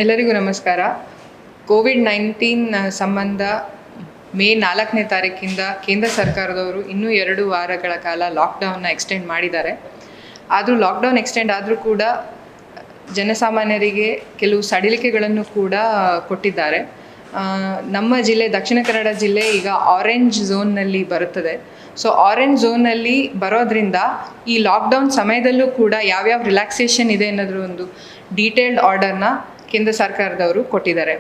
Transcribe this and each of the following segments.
ಎಲ್ಲರಿಗೂ ನಮಸ್ಕಾರ. ಕೋವಿಡ್-19 ಸಂಬಂಧ ಮೇ 4ನೇ ತಾರೀಕಿಂದ ಕೇಂದ್ರ ಸರ್ಕಾರದವರು ಇನ್ನೂ 2 ವಾರಗಳ ಕಾಲ ಲಾಕ್ಡೌನ್ನ ಎಕ್ಸ್ಟೆಂಡ್ ಮಾಡಿದ್ದಾರೆ. ಆದರೂ ಲಾಕ್ಡೌನ್ ಎಕ್ಸ್ಟೆಂಡ್ ಆದರೂ ಕೂಡ ಜನಸಾಮಾನ್ಯರಿಗೆ ಕೆಲವು ಸಡಿಲಿಕೆಗಳನ್ನು ಕೂಡ ಕೊಟ್ಟಿದ್ದಾರೆ. ನಮ್ಮ ಜಿಲ್ಲೆ ದಕ್ಷಿಣ ಕನ್ನಡ ಜಿಲ್ಲೆ ಈಗ ಆರೆಂಜ್ ಝೋನ್ನಲ್ಲಿ ಬರುತ್ತದೆ. ಸೊ ಆರೆಂಜ್ ಝೋನ್ನಲ್ಲಿ ಬರೋದ್ರಿಂದ ಈ ಲಾಕ್ಡೌನ್ ಸಮಯದಲ್ಲೂ ಕೂಡ ಯಾವ್ಯಾವ ರಿಲ್ಯಾಕ್ಸೇಷನ್ ಇದೆ ಅನ್ನೋದ್ರ ಒಂದು ಡೀಟೇಲ್ಡ್ ಆರ್ಡರ್ನ ಕೇಂದ್ರ ಸರ್ಕಾರದವರು ಕೊಟ್ಟಿದ್ದಾರೆ.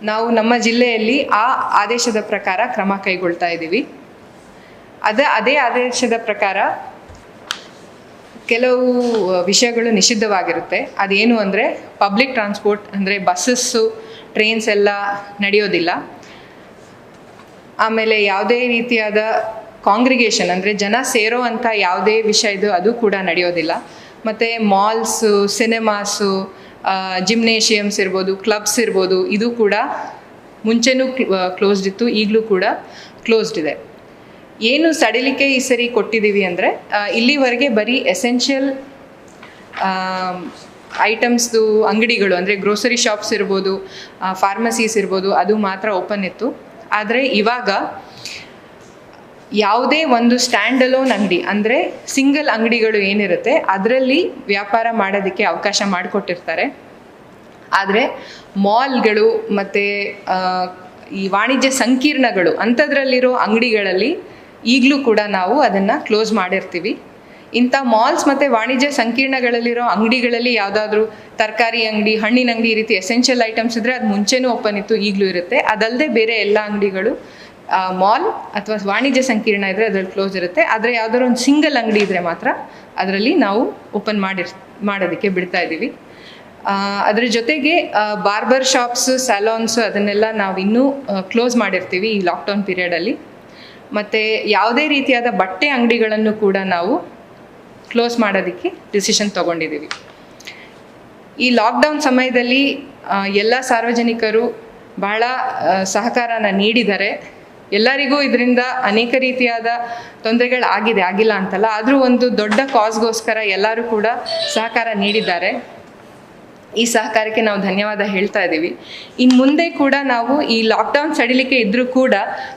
ನಾವು ನಮ್ಮ ಜಿಲ್ಲೆಯಲ್ಲಿ ಆ ಆದೇಶದ ಪ್ರಕಾರ ಕ್ರಮ ಕೈಗೊಳ್ತಾ ಇದ್ದೀವಿ. ಅದೇ ಆದೇಶದ ಪ್ರಕಾರ ಕೆಲವು ವಿಷಯಗಳು ನಿಷಿದ್ಧವಾಗಿರುತ್ತೆ. ಅದೇನು ಅಂದರೆ ಪಬ್ಲಿಕ್ ಟ್ರಾನ್ಸ್ಪೋರ್ಟ್ ಅಂದರೆ ಬಸ್ಸಸ್ಸು, ಟ್ರೈನ್ಸ್ ಎಲ್ಲ ನಡೆಯೋದಿಲ್ಲ. ಆಮೇಲೆ ಯಾವುದೇ ರೀತಿಯಾದ ಕಾಂಗ್ರಿಗೇಷನ್ ಅಂದರೆ ಜನ ಸೇರೋ ಅಂಥ ಯಾವುದೇ ವಿಷಯ ಇದು ಅದು ಕೂಡ ನಡೆಯೋದಿಲ್ಲ. ಮತ್ತು ಮಾಲ್ಸು, ಸಿನೆಮಾಸು, ಜಿಮ್ನೇಷಿಯಮ್ಸ್ ಇರ್ಬೋದು, ಕ್ಲಬ್ಸ್ ಇರ್ಬೋದು, ಇದು ಕೂಡ ಮುಂಚೆನೂ ಕ್ಲೋಸ್ಡ್ ಇತ್ತು, ಈಗಲೂ ಕೂಡ ಕ್ಲೋಸ್ಡ್ ಇದೆ. ಏನು ಸಡಿಲಿಕೆ ಈ ಸರಿ ಕೊಟ್ಟಿದ್ದೀವಿ ಅಂದರೆ ಇಲ್ಲಿವರೆಗೆ ಬರೀ ಎಸೆನ್ಷಿಯಲ್ ಐಟಮ್ಸ್ದು ಅಂಗಡಿಗಳು ಅಂದರೆ ಗ್ರೋಸರಿ ಶಾಪ್ಸ್ ಇರ್ಬೋದು, ಫಾರ್ಮಸೀಸ್ ಇರ್ಬೋದು, ಅದು ಮಾತ್ರ ಓಪನ್ ಇತ್ತು. ಆದರೆ ಇವಾಗ ಯಾವುದೇ ಒಂದು ಸ್ಟ್ಯಾಂಡ್ ಅಲೋನ್ ಅಂಗಡಿ ಅಂದರೆ ಸಿಂಗಲ್ ಅಂಗಡಿಗಳು ಏನಿರುತ್ತೆ ಅದರಲ್ಲಿ ವ್ಯಾಪಾರ ಮಾಡೋದಕ್ಕೆ ಅವಕಾಶ ಮಾಡಿಕೊಟ್ಟಿರ್ತಾರೆ. ಆದರೆ ಮಾಲ್ಗಳು ಮತ್ತು ಈ ವಾಣಿಜ್ಯ ಸಂಕೀರ್ಣಗಳು ಅಂಥದ್ರಲ್ಲಿರೋ ಅಂಗಡಿಗಳಲ್ಲಿ ಈಗಲೂ ಕೂಡ ನಾವು ಅದನ್ನು ಕ್ಲೋಸ್ ಮಾಡಿರ್ತೀವಿ. ಇಂಥ ಮಾಲ್ಸ್ ಮತ್ತು ವಾಣಿಜ್ಯ ಸಂಕೀರ್ಣಗಳಲ್ಲಿರೋ ಅಂಗಡಿಗಳಲ್ಲಿ ಯಾವುದಾದ್ರೂ ತರಕಾರಿ ಅಂಗಡಿ, ಹಣ್ಣಿನ ಅಂಗಡಿ, ಈ ರೀತಿ ಎಸೆನ್ಷಿಯಲ್ ಐಟಮ್ಸ್ ಇದ್ದರೆ ಅದು ಮುಂಚೆನೂ ಓಪನ್ ಇತ್ತು, ಈಗಲೂ ಇರುತ್ತೆ. ಅದಲ್ಲದೆ ಬೇರೆ ಎಲ್ಲ ಅಂಗಡಿಗಳು ಮಾಲ್ ಅಥವಾ ವಾಣಿಜ್ಯ ಸಂಕೀರ್ಣ ಇದ್ದರೆ ಅದರಲ್ಲಿ ಕ್ಲೋಸ್ ಇರುತ್ತೆ. ಆದರೆ ಯಾವುದಾದ್ರು ಒಂದು ಸಿಂಗಲ್ ಅಂಗಡಿ ಇದ್ದರೆ ಮಾತ್ರ ಅದರಲ್ಲಿ ನಾವು ಓಪನ್ ಮಾಡೋದಕ್ಕೆ ಬಿಡ್ತಾ ಇದ್ದೀವಿ. ಅದ್ರ ಜೊತೆಗೆ ಬಾರ್ಬರ್ ಶಾಪ್ಸು, ಸ್ಯಾಲಾನ್ಸು ಅದನ್ನೆಲ್ಲ ನಾವು ಇನ್ನೂ ಕ್ಲೋಸ್ ಮಾಡಿರ್ತೀವಿ ಈ ಲಾಕ್ಡೌನ್ ಪೀರಿಯಡಲ್ಲಿ. ಮತ್ತು ಯಾವುದೇ ರೀತಿಯಾದ ಬಟ್ಟೆ ಅಂಗಡಿಗಳನ್ನು ಕೂಡ ನಾವು ಕ್ಲೋಸ್ ಮಾಡೋದಕ್ಕೆ ಡಿಸಿಷನ್ ತೊಗೊಂಡಿದ್ದೀವಿ. ಈ ಲಾಕ್ಡೌನ್ ಸಮಯದಲ್ಲಿ ಎಲ್ಲ ಸಾರ್ವಜನಿಕರು ಬಹಳ ಸಹಕಾರನ ನೀಡಿದ್ದಾರೆ. ಎಲ್ಲರಿಗೂ ಇದರಿಂದ ಅನೇಕ ರೀತಿಯಾದ ಆಗಿಲ್ಲ ಅಂತಲ್ಲ, ಆದರೂ ಒಂದು ದೊಡ್ಡ ಕಾಸ್ಗೋಸ್ಕರ ಎಲ್ಲರೂ ಕೂಡ ಸಹಕಾರ ನೀಡಿದ್ದಾರೆ. ಈ ಸಹಕಾರಕ್ಕೆ ನಾವು ಧನ್ಯವಾದ ಹೇಳ್ತಾ ಇದ್ದೀವಿ. ಇನ್ನು ಮುಂದೆ ಕೂಡ ನಾವು ಈ ಲಾಕ್ಡೌನ್ ಸಡಿಲಿಕೆ ಇದ್ದರೂ ಕೂಡ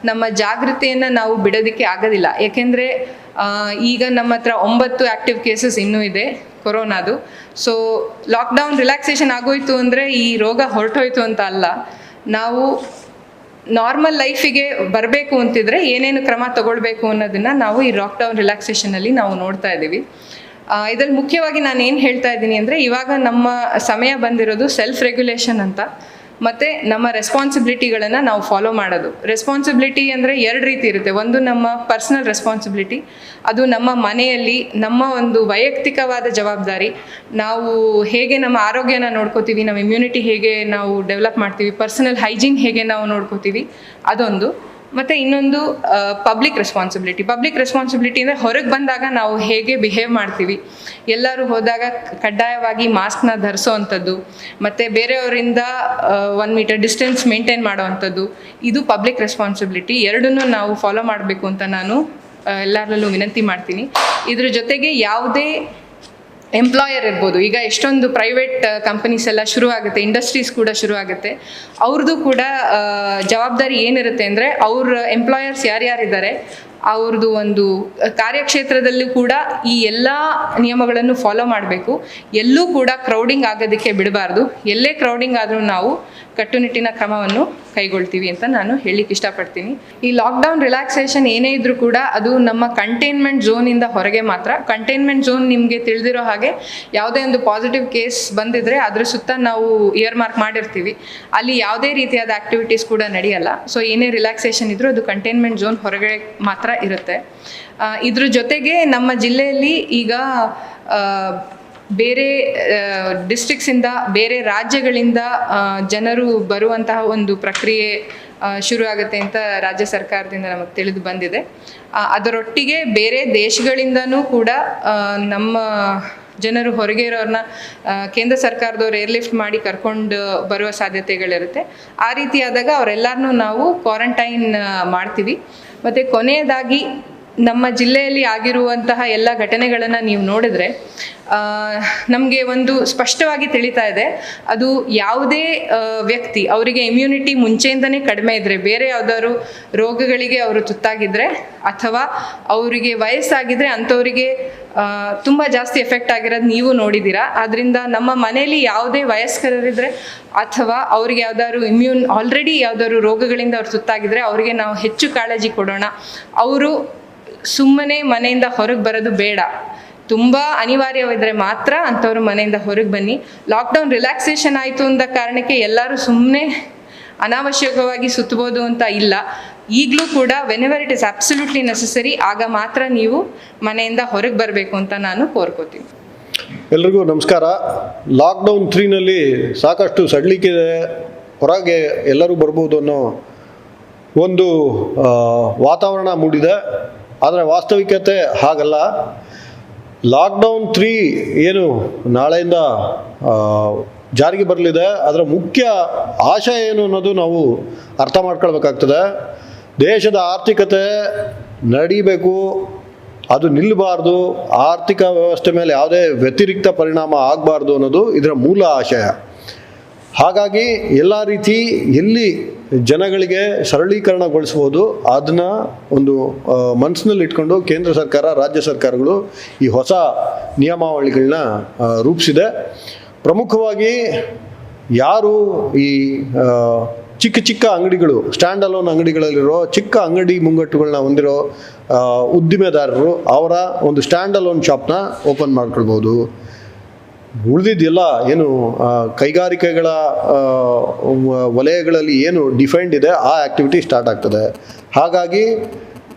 ನಮ್ಮ ಜಾಗೃತೆಯನ್ನು ನಾವು ಬಿಡೋದಕ್ಕೆ ಆಗೋದಿಲ್ಲ. ಏಕೆಂದರೆ ಈಗ ನಮ್ಮ ಹತ್ರ 9 ಆ್ಯಕ್ಟಿವ್ ಕೇಸಸ್ ಇನ್ನೂ ಇದೆ ಕೊರೋನಾದು. ಸೊ ಲಾಕ್ಡೌನ್ ರಿಲ್ಯಾಕ್ಸೇಷನ್ ಆಗೋಯ್ತು ಅಂದರೆ ಈ ರೋಗ ಹೊರಟೋಯ್ತು ಅಂತ ಅಲ್ಲ. ನಾವು ನಾರ್ಮಲ್ ಲೈಫಿಗೆ ಬರಬೇಕು ಅಂತಿದ್ರೆ ಏನೇನು ಕ್ರಮ ತಗೊಳ್ಬೇಕು ಅನ್ನೋದನ್ನು ನಾವು ಈ ಲಾಕ್ಡೌನ್ ರಿಲ್ಯಾಕ್ಸೇಷನಲ್ಲಿ ನಾವು ನೋಡ್ತಾ ಇದ್ದೀವಿ. ಇದರಲ್ಲಿ ಮುಖ್ಯವಾಗಿ ನಾನು ಏನು ಹೇಳ್ತಾ ಇದ್ದೀನಿ ಅಂದರೆ ಇವಾಗ ನಮ್ಮ ಸಮಯ ಬಂದಿರೋದು ಸೆಲ್ಫ್ ರೆಗ್ಯುಲೇಷನ್ ಅಂತ, ಮತ್ತು ನಮ್ಮ ರೆಸ್ಪಾನ್ಸಿಬಿಲಿಟಿಗಳನ್ನು ನಾವು ಫಾಲೋ ಮಾಡೋದು. ರೆಸ್ಪಾನ್ಸಿಬಿಲಿಟಿ ಅಂದರೆ 2 ರೀತಿ ಇರುತ್ತೆ. ಒಂದು ನಮ್ಮ ಪರ್ಸ್ನಲ್ ರೆಸ್ಪಾನ್ಸಿಬಿಲಿಟಿ, ಅದು ನಮ್ಮ ಮನೆಯಲ್ಲಿ ನಮ್ಮ ಒಂದು ವೈಯಕ್ತಿಕವಾದ ಜವಾಬ್ದಾರಿ. ನಾವು ಹೇಗೆ ನಮ್ಮ ಆರೋಗ್ಯನ ನೋಡ್ಕೋತೀವಿ, ನಮ್ಮ ಇಮ್ಯುನಿಟಿ ಹೇಗೆ ನಾವು ಡೆವಲಪ್ ಮಾಡ್ತೀವಿ, ಪರ್ಸನಲ್ ಹೈಜೀನ್ ಹೇಗೆ ನಾವು ನೋಡ್ಕೋತೀವಿ, ಅದೊಂದು. ಮತ್ತು ಇನ್ನೊಂದು ಪಬ್ಲಿಕ್ ರೆಸ್ಪಾನ್ಸಿಬಿಲಿಟಿ ಅಂದರೆ ಹೊರಗೆ ಬಂದಾಗ ನಾವು ಹೇಗೆ ಬಿಹೇವ್ ಮಾಡ್ತೀವಿ, ಎಲ್ಲರೂ ಹೋದಾಗ ಕಡ್ಡಾಯವಾಗಿ ಮಾಸ್ಕ್ನ ಧರಿಸೋ ಅಂಥದ್ದು, ಮತ್ತು ಬೇರೆಯವರಿಂದ 1 ಮೀಟರ್ ಡಿಸ್ಟೆನ್ಸ್ ಮೇಂಟೈನ್ ಮಾಡೋ ಅಂಥದ್ದು, ಇದು ಪಬ್ಲಿಕ್ ರೆಸ್ಪಾನ್ಸಿಬಿಲಿಟಿ. ಎರಡನ್ನೂ ನಾವು ಫಾಲೋ ಮಾಡಬೇಕು ಅಂತ ನಾನು ಎಲ್ಲರಲ್ಲೂ ವಿನಂತಿ ಮಾಡ್ತೀನಿ. ಇದ್ರ ಜೊತೆಗೆ ಯಾವುದೇ ಎಂಪ್ಲಾಯರ್ ಇರ್ಬೋದು, ಈಗ ಎಷ್ಟೊಂದು ಪ್ರೈವೇಟ್ ಕಂಪನೀಸ್ ಎಲ್ಲ ಶುರು ಆಗುತ್ತೆ, ಇಂಡಸ್ಟ್ರೀಸ್ ಕೂಡ ಶುರು ಆಗುತ್ತೆ, ಅವ್ರದ್ದು ಕೂಡ ಜವಾಬ್ದಾರಿ ಏನಿರುತ್ತೆ ಅಂದರೆ ಅವ್ರ ಎಂಪ್ಲಾಯರ್ಸ್ ಯಾರ್ಯಾರಿದ್ದಾರೆ ಅವ್ರದ್ದು ಒಂದು ಕಾರ್ಯಕ್ಷೇತ್ರದಲ್ಲೂ ಕೂಡ ಈ ಎಲ್ಲ ನಿಯಮಗಳನ್ನು ಫಾಲೋ ಮಾಡಬೇಕು. ಎಲ್ಲೂ ಕೂಡ ಕ್ರೌಡಿಂಗ್ ಆಗೋದಕ್ಕೆ ಬಿಡಬಾರ್ದು. ಎಲ್ಲೇ ಕ್ರೌಡಿಂಗ್ ಆದರೂ ನಾವು ಕಟ್ಟುನಿಟ್ಟಿನ ಕ್ರಮವನ್ನು ಕೈಗೊಳ್ತೀವಿ ಅಂತ ನಾನು ಹೇಳಲಿಕ್ಕೆ ಇಷ್ಟಪಡ್ತೀನಿ. ಈ ಲಾಕ್ಡೌನ್ ರಿಲ್ಯಾಕ್ಸೇಷನ್ ಏನೇ ಇದ್ರೂ ಕೂಡ ಅದು ನಮ್ಮ ಕಂಟೈನ್ಮೆಂಟ್ ಝೋನಿಂದ ಹೊರಗೆ ಮಾತ್ರ. ಕಂಟೈನ್ಮೆಂಟ್ ಝೋನ್ ನಿಮಗೆ ತಿಳಿದಿರೋ ಹಾಗೆ ಯಾವುದೇ ಒಂದು ಪಾಸಿಟಿವ್ ಕೇಸ್ ಬಂದಿದ್ರೆ ಅದ್ರ ಸುತ್ತ ನಾವು ಇಯರ್ ಮಾರ್ಕ್ ಮಾಡಿರ್ತೀವಿ. ಅಲ್ಲಿ ಯಾವುದೇ ರೀತಿಯಾದ ಆ್ಯಕ್ಟಿವಿಟೀಸ್ ಕೂಡ ನಡೆಯಲ್ಲ. ಸೊ ಏನೇ ರಿಲ್ಯಾಕ್ಸೇಷನ್ ಇದ್ರೂ ಅದು ಕಂಟೈನ್ಮೆಂಟ್ ಝೋನ್ ಹೊರಗಡೆ ಮಾತ್ರ ಇರುತ್ತೆ. ಇದ್ರ ಜೊತೆಗೆ ನಮ್ಮ ಜಿಲ್ಲೆಯಲ್ಲಿ ಈಗ ಬೇರೆ ಡಿಸ್ಟ್ರಿಕ್ಟ್ಸಿಂದ, ಬೇರೆ ರಾಜ್ಯಗಳಿಂದ ಜನರು ಬರುವಂತಹ ಒಂದು ಪ್ರಕ್ರಿಯೆ ಶುರು ಆಗುತ್ತೆ ಅಂತ ರಾಜ್ಯ ಸರ್ಕಾರದಿಂದ ನಮಗೆ ತಿಳಿದು ಬಂದಿದೆ. ಅದರೊಟ್ಟಿಗೆ ಬೇರೆ ದೇಶಗಳಿಂದನೂ ಕೂಡ ನಮ್ಮ ಜನರು ಹೊರಗೆ ಇರೋರನ್ನ ಕೇಂದ್ರ ಸರ್ಕಾರದವ್ರು ಏರ್ಲಿಫ್ಟ್ ಮಾಡಿ ಕರ್ಕೊಂಡು ಬರುವ ಸಾಧ್ಯತೆಗಳಿರುತ್ತೆ. ಆ ರೀತಿ ಆದಾಗ ಅವರೆಲ್ಲರನ್ನೂ ನಾವು ಕ್ವಾರಂಟೈನ್ ಮಾಡ್ತೀವಿ. ಮತ್ತು ಕೊನೆಯದಾಗಿ ನಮ್ಮ ಜಿಲ್ಲೆಯಲ್ಲಿ ಆಗಿರುವಂತಹ ಎಲ್ಲ ಘಟನೆಗಳನ್ನು ನೀವು ನೋಡಿದ್ರೆ ನಮಗೆ ಒಂದು ಸ್ಪಷ್ಟವಾಗಿ ತಿಳಿತಾ ಇದೆ. ಅದು ಯಾವುದೇ ವ್ಯಕ್ತಿ ಅವರಿಗೆ ಇಮ್ಯುನಿಟಿ ಮುಂಚೆಯಿಂದನೇ ಕಡಿಮೆ ಇದ್ದರೆ, ಬೇರೆ ಯಾವುದಾದ್ರು ರೋಗಗಳಿಗೆ ಅವರು ತುತ್ತಾಗಿದ್ದರೆ ಅಥವಾ ಅವರಿಗೆ ವಯಸ್ಸಾಗಿದ್ದರೆ ಅಂಥವರಿಗೆ ತುಂಬ ಜಾಸ್ತಿ ಎಫೆಕ್ಟ್ ಆಗಿರೋದು ನೀವು ನೋಡಿದ್ದೀರಾ. ಆದ್ದರಿಂದ ನಮ್ಮ ಮನೆಯಲ್ಲಿ ಯಾವುದೇ ವಯಸ್ಕರಿದ್ದರೆ ಅಥವಾ ಅವ್ರಿಗೆ ಯಾವ್ದಾದ್ರು ಆಲ್ರೆಡಿ ಯಾವ್ದಾದ್ರು ರೋಗಗಳಿಂದ ಅವ್ರು ತುತ್ತಾಗಿದ್ರೆ ಅವರಿಗೆ ನಾವು ಹೆಚ್ಚು ಕಾಳಜಿ ಕೊಡೋಣ. ಅವರು ಸುಮ್ಮನೆ ಮನೆಯಿಂದ ಹೊರಗೆ ಬರೋದು ಬೇಡ. ತುಂಬ ಅನಿವಾರ್ಯವಿದ್ದರೆ ಮಾತ್ರ ಅಂಥವ್ರು ಮನೆಯಿಂದ ಹೊರಗೆ ಬನ್ನಿ. ಲಾಕ್ಡೌನ್ ರಿಲ್ಯಾಕ್ಸೇಷನ್ ಆಯಿತು ಅಂದ ಕಾರಣಕ್ಕೆ ಎಲ್ಲರೂ ಸುಮ್ಮನೆ ಅನಾವಶ್ಯಕವಾಗಿ ಸುತ್ತಬೋದು ಅಂತ ಇಲ್ಲ. ಈಗಲೂ ಕೂಡ whenever it is absolutely necessary ಆಗ ಮಾತ್ರ ನೀವು ಮನೆಯಿಂದ ಹೊರಗೆ ಬರಬೇಕು ಅಂತ ನಾನು ಕೋರ್ಕೋತೀನಿ. ಎಲ್ರಿಗೂ ನಮಸ್ಕಾರ. ಲಾಕ್ಡೌನ್ 3ನಲ್ಲಿ ಸಾಕಷ್ಟು ಸಡಿಲಿಕ್ಕಿದೆ, ಹೊರಗೆ ಎಲ್ಲರೂ ಬರ್ಬೋದು ಅನ್ನೋ ಒಂದು ವಾತಾವರಣ ಮೂಡಿದೆ. ಆದರೆ ವಾಸ್ತವಿಕತೆ ಹಾಗಲ್ಲ. ಲಾಕ್ಡೌನ್ 3 ಏನು ನಾಳೆಯಿಂದ ಜಾರಿಗೆ ಬರಲಿದೆ, ಅದರ ಮುಖ್ಯ ಆಶಯ ಏನು ಅನ್ನೋದು ನಾವು ಅರ್ಥ ಮಾಡ್ಕೊಳ್ಬೇಕಾಗ್ತದೆ. ದೇಶದ ಆರ್ಥಿಕತೆ ನಡೀಬೇಕು, ಅದು ನಿಲ್ಲಬಾರ್ದು, ಆರ್ಥಿಕ ವ್ಯವಸ್ಥೆ ಮೇಲೆ ಯಾವುದೇ ವ್ಯತಿರಿಕ್ತ ಪರಿಣಾಮ ಆಗಬಾರ್ದು ಅನ್ನೋದು ಇದರ ಮೂಲ ಆಶಯ. ಹಾಗಾಗಿ ಎಲ್ಲ ರೀತಿ ಎಲ್ಲಿ ಜನಗಳಿಗೆ ಸರಳೀಕರಣಗೊಳಿಸ್ಬೋದು ಅದನ್ನು ಒಂದು ಮನಸ್ಸಿನಲ್ಲಿ ಇಟ್ಕೊಂಡು ಕೇಂದ್ರ ಸರ್ಕಾರ, ರಾಜ್ಯ ಸರ್ಕಾರಗಳು ಈ ಹೊಸ ನಿಯಮಾವಳಿಗಳನ್ನ ರೂಪಿಸಿದೆ. ಪ್ರಮುಖವಾಗಿ ಯಾರು ಈ ಚಿಕ್ಕ ಚಿಕ್ಕ ಅಂಗಡಿಗಳು, ಸ್ಟ್ಯಾಂಡ್ ಅಲೋನ್ ಅಂಗಡಿಗಳಲ್ಲಿರೋ ಚಿಕ್ಕ ಅಂಗಡಿ ಮುಂಗಟ್ಟುಗಳನ್ನ ಹೊಂದಿರೋ ಉದ್ದಿಮೆದಾರರು ಅವರ ಒಂದು ಸ್ಟ್ಯಾಂಡ್ ಅಲೋನ್ ಶಾಪ್ನ ಓಪನ್ ಮಾಡ್ಕೊಳ್ಬೋದು. ಉಳಿದಿದ್ದೆಲ್ಲ ಏನು ಕೈಗಾರಿಕೆಗಳ ವಲಯಗಳಲ್ಲಿ ಏನು ಡಿಫೈನ್ಡ್ ಇದೆ ಆ ಆ್ಯಕ್ಟಿವಿಟಿ ಸ್ಟಾರ್ಟ್ ಆಗ್ತದೆ. ಹಾಗಾಗಿ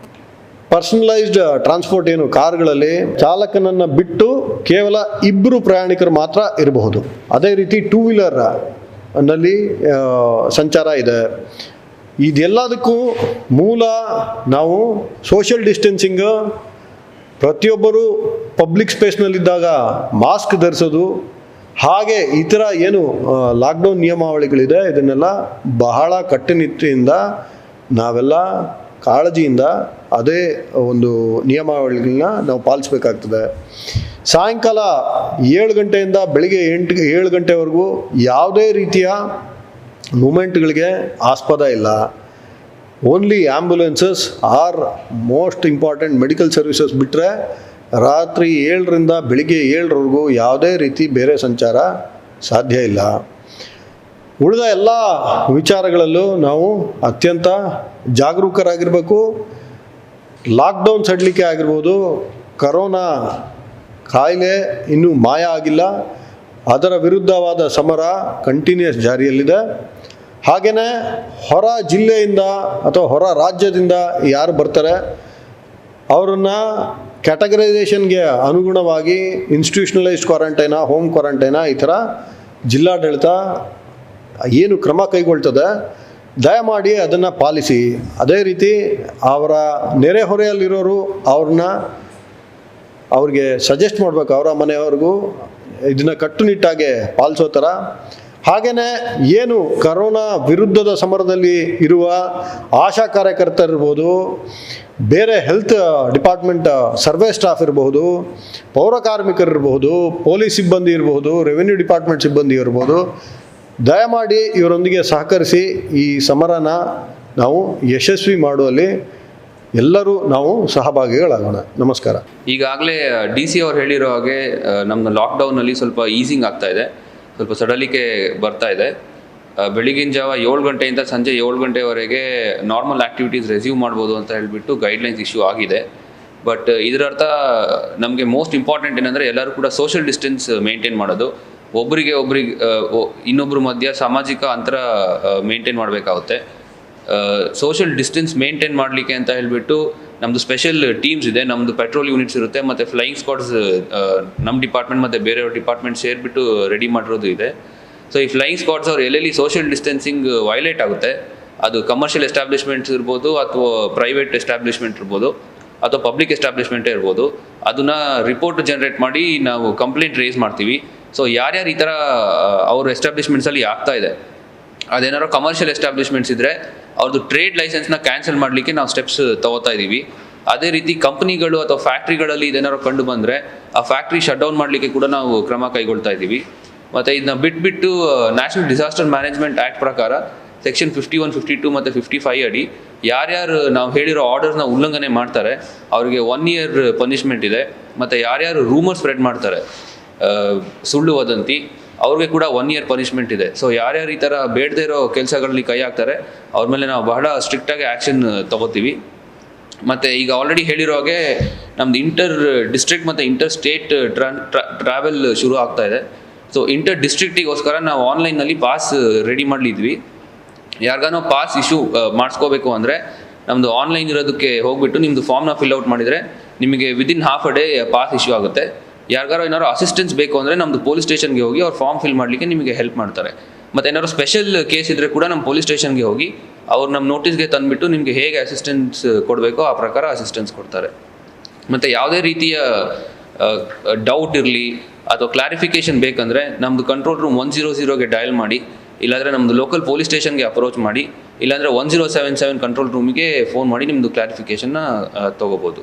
ಪರ್ಸನಲೈಸ್ಡ್ ಟ್ರಾನ್ಸ್ಪೋರ್ಟ್ ಏನು ಕಾರುಗಳಲ್ಲಿ ಚಾಲಕನನ್ನು ಬಿಟ್ಟು ಕೇವಲ 2 ಪ್ರಯಾಣಿಕರು ಮಾತ್ರ ಇರಬಹುದು. ಅದೇ ರೀತಿ 2 ವೀಲರ್ ನಲ್ಲಿ ಸಂಚಾರ ಇದೆ. ಇದೆಲ್ಲದಕ್ಕೂ ಮೂಲ ನಾವು ಸೋಷಿಯಲ್ ಡಿಸ್ಟೆನ್ಸಿಂಗ್, ಪ್ರತಿಯೊಬ್ಬರು ಪಬ್ಲಿಕ್ ಸ್ಪೇಸ್ನಲ್ಲಿದ್ದಾಗ ಮಾಸ್ಕ್ ಧರಿಸೋದು, ಹಾಗೆ ಇತರ ಏನು ಲಾಕ್ಡೌನ್ ನಿಯಮಾವಳಿಗಳಿದೆ ಇದನ್ನೆಲ್ಲ ಬಹಳ ಕಟ್ಟುನಿಟ್ಟಿನಿಂದ ನಾವೆಲ್ಲ ಕಾಳಜಿಯಿಂದ ಅದೇ ಒಂದು ನಿಯಮಾವಳಿಗಳನ್ನ ನಾವು ಪಾಲಿಸಬೇಕಾಗ್ತದೆ. ಸಾಯಂಕಾಲ 7 ಗಂಟೆಯಿಂದ ಬೆಳಿಗ್ಗೆ 7 ಗಂಟೆವರೆಗೂ ಯಾವುದೇ ರೀತಿಯ ಮೂಮೆಂಟ್ಗಳಿಗೆ ಆಸ್ಪದ ಇಲ್ಲ. Only ambulances are most important medical services ಬಿಟ್ಟರೆ ರಾತ್ರಿ 7ರಿಂದ ಬೆಳಿಗ್ಗೆ 7ರವರೆಗೂ ಯಾವುದೇ ರೀತಿ ಬೇರೆ ಸಂಚಾರ ಸಾಧ್ಯ ಇಲ್ಲ. ಉಳಿದ ಎಲ್ಲ ವಿಚಾರಗಳಲ್ಲೂ ನಾವು ಅತ್ಯಂತ ಜಾಗರೂಕರಾಗಿರಬೇಕು. ಲಾಕ್ಡೌನ್ ಸಡಿಲಿಕೆ ಆಗಿರ್ಬೋದು, ಕರೋನಾ ಕಾಯಿಲೆ ಇನ್ನೂ ಮಾಯ ಆಗಿಲ್ಲ, ಅದರ ವಿರುದ್ಧವಾದ ಸಮರ ಕಂಟಿನ್ಯೂಸ್ ಜಾರಿಯಲ್ಲಿದೆ. ಹಾಗೆಯೇ ಹೊರ ಜಿಲ್ಲೆಯಿಂದ ಅಥವಾ ಹೊರ ರಾಜ್ಯದಿಂದ ಯಾರು ಬರ್ತಾರೆ ಅವರನ್ನು ಕ್ಯಾಟಗರೈಸೇಷನ್ಗೆ ಅನುಗುಣವಾಗಿ ಇನ್ಸ್ಟಿಟ್ಯೂಷನಲೈಸ್ಡ್ ಕ್ವಾರಂಟೈನ, ಹೋಮ್ ಕ್ವಾರಂಟೈನ ಈ ಥರ ಜಿಲ್ಲಾಡಳಿತ ಏನು ಕ್ರಮ ಕೈಗೊಳ್ತದೆ ದಯಮಾಡಿ ಅದನ್ನು ಪಾಲಿಸಿ. ಅದೇ ರೀತಿ ಅವರ ನೆರೆಹೊರೆಯಲ್ಲಿರೋರು ಅವ್ರಿಗೆ ಸಜೆಸ್ಟ್ ಮಾಡಬೇಕು, ಅವರ ಮನೆಯವ್ರಿಗೂ ಇದನ್ನು ಕಟ್ಟುನಿಟ್ಟಾಗಿ ಪಾಲಿಸೋ ಥರ. ಹಾಗೆಯೇ ಏನು ಕರೋನಾ ವಿರುದ್ಧದ ಸಮರದಲ್ಲಿ ಇರುವ ಆಶಾ ಕಾರ್ಯಕರ್ತರಿರ್ಬೋದು, ಬೇರೆ ಹೆಲ್ತ್ ಡಿಪಾರ್ಟ್ಮೆಂಟ್ ಸರ್ವೆ ಸ್ಟಾಫ್ ಇರಬಹುದು, ಪೌರ ಕಾರ್ಮಿಕರಿರ್ಬೋದು, ಪೊಲೀಸ್ ಸಿಬ್ಬಂದಿ ಇರಬಹುದು, ರೆವಿನ್ಯೂ ಡಿಪಾರ್ಟ್ಮೆಂಟ್ ಸಿಬ್ಬಂದಿ ಇರ್ಬೋದು, ದಯಮಾಡಿ ಇವರೊಂದಿಗೆ ಸಹಕರಿಸಿ ಈ ಸಮರನ ನಾವು ಯಶಸ್ವಿ ಮಾಡುವಲ್ಲಿ ಎಲ್ಲರೂ ನಾವು ಸಹಭಾಗಿಗಳಾಗೋಣ. ನಮಸ್ಕಾರ. ಈಗಾಗಲೇ DC ಅವ್ರು ಹೇಳಿರೋ ಹಾಗೆ ನಮ್ಮ ಲಾಕ್ಡೌನಲ್ಲಿ ಸ್ವಲ್ಪ ಈಸಿಂಗ್ ಆಗ್ತಾ ಇದೆ, ಸ್ವಲ್ಪ ಸಡಲಿಕೆ ಬರ್ತಾ ಇದೆ. ಬೆಳಗಿನ ಜಾವ 7 ಗಂಟೆಯಿಂದ ಸಂಜೆ 7 ಗಂಟೆವರೆಗೆ ನಾರ್ಮಲ್ ಆ್ಯಕ್ಟಿವಿಟೀಸ್ ರೆಸ್ಯೂಮ್ ಮಾಡ್ಬೋದು ಅಂತ ಹೇಳಿಬಿಟ್ಟು ಗೈಡ್ಲೈನ್ಸ್ ಇಶ್ಯೂ ಆಗಿದೆ. ಬಟ್ ಇದರರ್ಥ ನಮಗೆ ಮೋಸ್ಟ್ ಇಂಪಾರ್ಟೆಂಟ್ ಏನಂದರೆ ಎಲ್ಲರೂ ಕೂಡ ಸೋಷಿಯಲ್ ಡಿಸ್ಟೆನ್ಸ್ ಮೇಂಟೈನ್ ಮಾಡೋದು, ಒಬ್ಬರಿಗೆ ಇನ್ನೊಬ್ಬರ ಮಧ್ಯ ಸಾಮಾಜಿಕ ಅಂತರ ಮೇಂಟೈನ್ ಮಾಡಬೇಕಾಗುತ್ತೆ. ಸೋಷಿಯಲ್ ಡಿಸ್ಟೆನ್ಸ್ ಮೇಂಟೈನ್ ಮಾಡಲಿಕ್ಕೆ ಅಂತ ಹೇಳಿಬಿಟ್ಟು ನಮ್ಮದು ಸ್ಪೆಷಲ್ ಟೀಮ್ಸ್ ಇದೆ, ನಮ್ಮದು ಪೆಟ್ರೋಲ್ ಯೂನಿಟ್ಸ್ ಇರುತ್ತೆ, ಮತ್ತು ಫ್ಲೈಯಿಂಗ್ ಸ್ಕ್ವಾಡ್ಸ್ ನಮ್ಮ ಡಿಪಾರ್ಟ್ಮೆಂಟ್ ಮತ್ತು ಬೇರೆಯವ್ರ ಡಿಪಾರ್ಟ್ಮೆಂಟ್ ಸೇರಿಬಿಟ್ಟು ರೆಡಿ ಮಾಡಿರೋದು ಇದೆ. ಸೊ ಈ ಫ್ಲೈಯಿಂಗ್ ಸ್ಕ್ವಾಡ್ಸ್ ಅವ್ರು ಎಲ್ಲೆಲ್ಲಿ ಸೋಷಿಯಲ್ ಡಿಸ್ಟೆನ್ಸಿಂಗ್ ವೈಲೇಟ್ ಆಗುತ್ತೆ, ಅದು ಕಮರ್ಷಿಯಲ್ ಎಸ್ಟಾಬ್ಲಿಷ್ಮೆಂಟ್ಸ್ ಇರ್ಬೋದು ಅಥವಾ ಪ್ರೈವೇಟ್ ಎಸ್ಟಾಬ್ಲಿಷ್ಮೆಂಟ್ ಇರ್ಬೋದು ಅಥವಾ ಪಬ್ಲಿಕ್ ಎಸ್ಟಾಬ್ಲಿಷ್ಮೆಂಟೇ ಇರ್ಬೋದು, ಅದನ್ನು ರಿಪೋರ್ಟ್ ಜನ್ರೇಟ್ ಮಾಡಿ ನಾವು ಕಂಪ್ಲೇಂಟ್ ರೇಸ್ ಮಾಡ್ತೀವಿ. ಸೊ ಯಾರ್ಯಾರು ಈ ಥರ ಅವ್ರ ಎಸ್ಟಾಬ್ಲಿಷ್ಮೆಂಟ್ಸಲ್ಲಿ ಆಗ್ತಾ ಇದೆ, ಅದೇನಾದ್ರು ಕಮರ್ಷಿಯಲ್ ಎಸ್ಟಾಬ್ಲಿಷ್ಮೆಂಟ್ಸ್ ಇದ್ದರೆ ಅವ್ರದ್ದು ಟ್ರೇಡ್ ಲೈಸೆನ್ಸ್ನ ಕ್ಯಾನ್ಸಲ್ ಮಾಡಲಿಕ್ಕೆ ನಾವು ಸ್ಟೆಪ್ಸ್ ತೊಗೋತಾ ಇದ್ದೀವಿ. ಅದೇ ರೀತಿ ಕಂಪ್ನಿಗಳು ಅಥವಾ ಫ್ಯಾಕ್ಟ್ರಿಗಳಲ್ಲಿ ಇದೇನಾದ್ರು ಕಂಡು ಬಂದರೆ ಆ ಫ್ಯಾಕ್ಟ್ರಿ ಶಟ್ ಡೌನ್ ಮಾಡಲಿಕ್ಕೆ ಕೂಡ ನಾವು ಕ್ರಮ ಕೈಗೊಳ್ತಾ ಇದ್ದೀವಿ. ಮತ್ತು ಇದನ್ನ ಬಿಟ್ಟು ನ್ಯಾಷನಲ್ ಡಿಸಾಸ್ಟರ್ ಮ್ಯಾನೇಜ್ಮೆಂಟ್ ಆ್ಯಕ್ಟ್ ಪ್ರಕಾರ ಸೆಕ್ಷನ್ 51, 52 ಮತ್ತು 55 ಅಡಿ ಯಾರ್ಯಾರು ನಾವು ಹೇಳಿರೋ ಆರ್ಡರ್ಸ್ನ ಉಲ್ಲಂಘನೆ ಮಾಡ್ತಾರೆ ಅವರಿಗೆ 1 year ಪನಿಷ್ಮೆಂಟ್ ಇದೆ. ಮತ್ತು ಯಾರ್ಯಾರು ರೂಮರ್ ಸ್ಪ್ರೆಡ್ ಮಾಡ್ತಾರೆ ಸುಳ್ಳು ವದಂತಿ ಅವ್ರಿಗೆ ಕೂಡ 1 year ಪನಿಷ್ಮೆಂಟ್ ಇದೆ. ಸೊ ಯಾರ್ಯಾರು ಈ ಥರ ಬೇಡದೇ ಇರೋ ಕೆಲಸಗಳಲ್ಲಿ ಕೈ ಹಾಕ್ತಾರೆ ಅವ್ರ ಮೇಲೆ ನಾವು ಬಹಳ ಸ್ಟ್ರಿಕ್ಟಾಗಿ ಆ್ಯಕ್ಷನ್ ತೊಗೋತೀವಿ. ಮತ್ತು ಈಗ ಆಲ್ರೆಡಿ ಹೇಳಿರೋ ಹಾಗೆ ನಮ್ದು ಇಂಟರ್ ಡಿಸ್ಟ್ರಿಕ್ಟ್ ಮತ್ತು ಇಂಟರ್ ಸ್ಟೇಟ್ ಟ್ರಾವೆಲ್ ಶುರು ಆಗ್ತಾ ಇದೆ. ಸೊ ಇಂಟರ್ ಡಿಸ್ಟ್ರಿಕ್ಟಿಗೋಸ್ಕರ ನಾವು ಆನ್ಲೈನಲ್ಲಿ ಪಾಸ್ ರೆಡಿ ಮಾಡಲಿದ್ವಿ. ಯಾರಿಗಾನೋ ಪಾಸ್ ಇಶ್ಯೂ ಮಾಡಿಸ್ಕೋಬೇಕು ಅಂದರೆ ನಮ್ಮದು ಆನ್ಲೈನ್ ಇರೋದಕ್ಕೆ ಹೋಗ್ಬಿಟ್ಟು ನಿಮ್ಮದು ಫಾರ್ಮ್ನ ಫಿಲ್ಔಟ್ ಮಾಡಿದರೆ ನಿಮಗೆ within half a day pass issue ಆಗುತ್ತೆ. ಯಾರಿಗಾರೋ ಏನಾದ್ರು ಅಸಿಸ್ಟೆನ್ಸ್ ಬೇಕು ಅಂದರೆ ನಮ್ಮದು ಪೊಲೀಸ್ ಸ್ಟೇಷನ್ಗೆ ಹೋಗಿ ಅವ್ರು ಫಾರ್ಮ್ ಫಿಲ್ ಮಾಡಲಿಕ್ಕೆ ನಿಮಗೆ ಹೆಲ್ಪ್ ಮಾಡ್ತಾರೆ. ಮತ್ತು ಏನಾದ್ರು ಸ್ಪೆಷಲ್ ಕೇಸ್ ಇದ್ದರೆ ಕೂಡ ನಮ್ಮ ಪೊಲೀಸ್ ಸ್ಟೇಷನ್ಗೆ ಹೋಗಿ ಅವ್ರು ನಮ್ಮ ನೋಟಿಸ್ಗೆ ತಂದುಬಿಟ್ಟು ನಿಮಗೆ ಹೇಗೆ ಅಸಿಸ್ಟೆನ್ಸ್ ಕೊಡಬೇಕೋ ಆ ಪ್ರಕಾರ ಅಸಿಸ್ಟೆನ್ಸ್ ಕೊಡ್ತಾರೆ. ಮತ್ತು ಯಾವುದೇ ರೀತಿಯ ಡೌಟ್ ಇರಲಿ ಅಥವಾ ಕ್ಲಾರಿಫಿಕೇಷನ್ ಬೇಕಂದರೆ ನಮ್ಮದು ಕಂಟ್ರೋಲ್ ರೂಮ್ 100ಗೆ ಡಯಲ್ ಮಾಡಿ, ಇಲ್ಲಾಂದರೆ ನಮ್ಮದು ಲೋಕಲ್ ಪೊಲೀಸ್ ಸ್ಟೇಷನ್ಗೆ ಅಪ್ರೋಚ್ ಮಾಡಿ, ಇಲ್ಲಾಂದರೆ 1077 ಕಂಟ್ರೋಲ್ ರೂಮಿಗೆ ಫೋನ್ ಮಾಡಿ ನಿಮ್ಮದು ಕ್ಲಾರಿಫಿಕೇಷನ್ನ ತೊಗೋಬೋದು.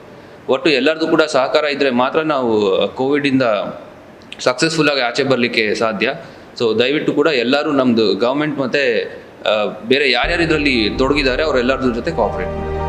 ಒಟ್ಟು ಎಲ್ಲರದು ಕೂಡ ಸಹಕಾರ ಇದ್ದರೆ ಮಾತ್ರ ನಾವು ಕೋವಿಡಿಂದ ಸಕ್ಸಸ್ಫುಲ್ಲಾಗಿ ಆಚೆ ಬರಲಿಕ್ಕೆ ಸಾಧ್ಯ. ಸೊ ದಯವಿಟ್ಟು ಕೂಡ ಎಲ್ಲರೂ ನಮ್ಮದು ಗೌರ್ಮೆಂಟ್ ಮತ್ತು ಬೇರೆ ಯಾರ್ಯಾರು ಇದರಲ್ಲಿ ತೊಡಗಿದ್ದಾರೆ ಅವರೆಲ್ಲರ ಜೊತೆ ಕೋಆಪ್ರೇಟ್ ಮಾಡಿ.